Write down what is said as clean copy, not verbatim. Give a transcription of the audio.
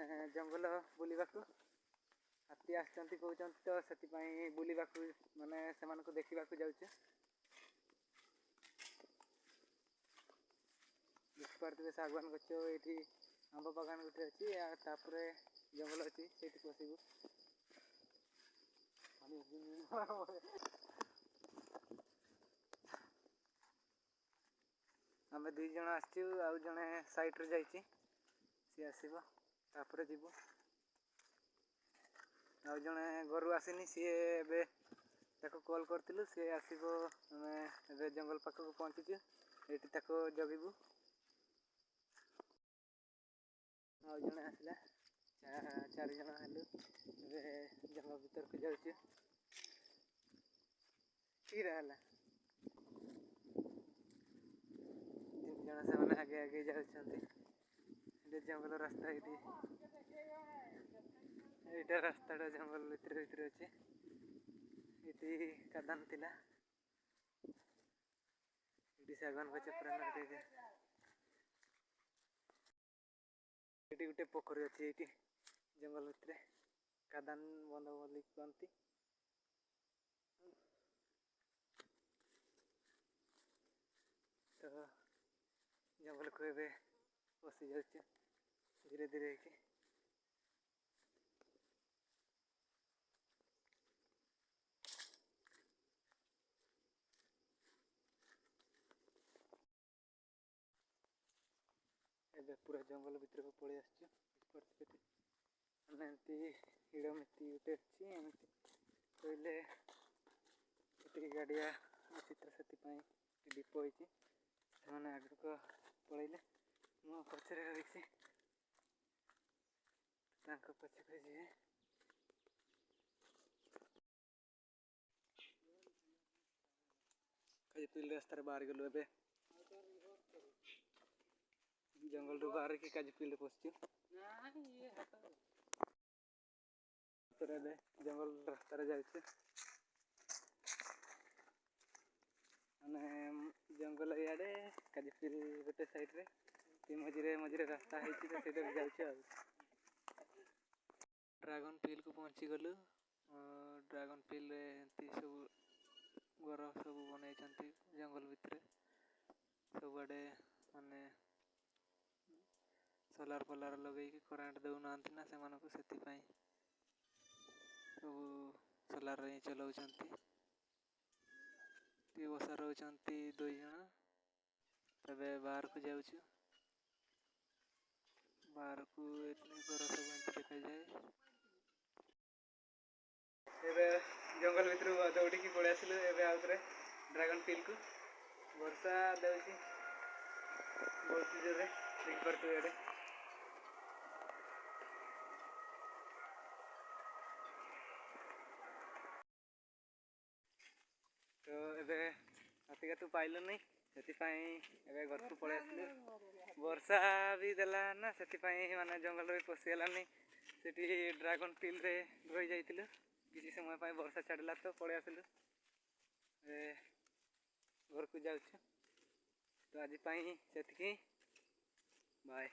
जंगल बुलिबाकू हाथी आसचंती कहउचंती तो सेतिपाई बुलिबाकू माने सेमानकु देखिबाकू जाउचे। देखिपारथिबे सागवान गछ एठी आंब बागान गुटे अछि तापरे जंगल अछि सेठी पसिबु। आमे दुई जण आछू आउ जणे साइड रे जाईची सी आसीबो तापरे जीवो। आउ जणे घरु आसीनी सी एबे ताको कॉल करथिलु सी आसीबो। आमे एबे जंगल पाखकु पहुंचीचु एठी ताको जगिबु। आउ जणे आसला चार जण हेलु एबे जंगल भीतर को जाउछु। की रहला तीन जण से माने आगे आगे जाउछंती। एटे जंगल रास्ता एठी एटा रास्ताटा जंगल भितर भितर अछि। एटी कादान थिला एटी सागवान गछ पुरा नटे एटी गुटे पोखरी अछि। एटी जंगल भितर कादान बंद बोली कहंती। तो जंगल को एबे पसी जाउछु धीरे धीरे के। एबे पूरा जंगल भीतर को पळे आछछु देखिपारथिबे माने एमती हिडमिति गुटे अछि एमती कहले एटी गाडिया चित्र सेतिपाई डिपो होईची सेमाने आगु को पळेले मो पछरे रहिछि तांको पछे पछे जिवे। काजे पिल रास्ता रे बाहर गेलु एबे जंगल रो बाहर के काजे पिल पसछु तोरे बे जंगल रास्ता रे जाउछु माने जंगल याडे काजे पिल गोटे साइड रे ती मझिरे मझिरे रास्ता हेची तो सेटा जाउछु। आ ड्रैगन पिल को पहुंची गलु। ड्रैगन पिल रे एंती सब घर सब बनैचंती जंगल भितर सब आडे माने सोलार फोलार लगई कि करंट दउ नांती ना सेमानकु सेतिपाई सब सोलार रे चलाउचंती। ती बसा रहउचंती दुई जण तबे बाहर को जाउछु। बाहर को एतनी घर सब एंती देखा जाए। एबे जंगल भितर दौड़ी की पळे आसिलु एबे आउतरे ड्रैगन पिल को वर्षा देउची बहुत जोरे देखिपारथिबे एडे। तो एबे हाथी का तू पाइलु नहीं सेतिपाई एबे घर को पळे आसिलु। वर्षा भी देला ना सेतिपाई माने जंगल रे पसि गेलानी सेठी ड्रैगन पिल रे रहि जाइतिलु किछि समय पाई वर्षा छाडला तो पळे आसिलु। घर को जाउछु तो आज पाई सेतिकी बाय।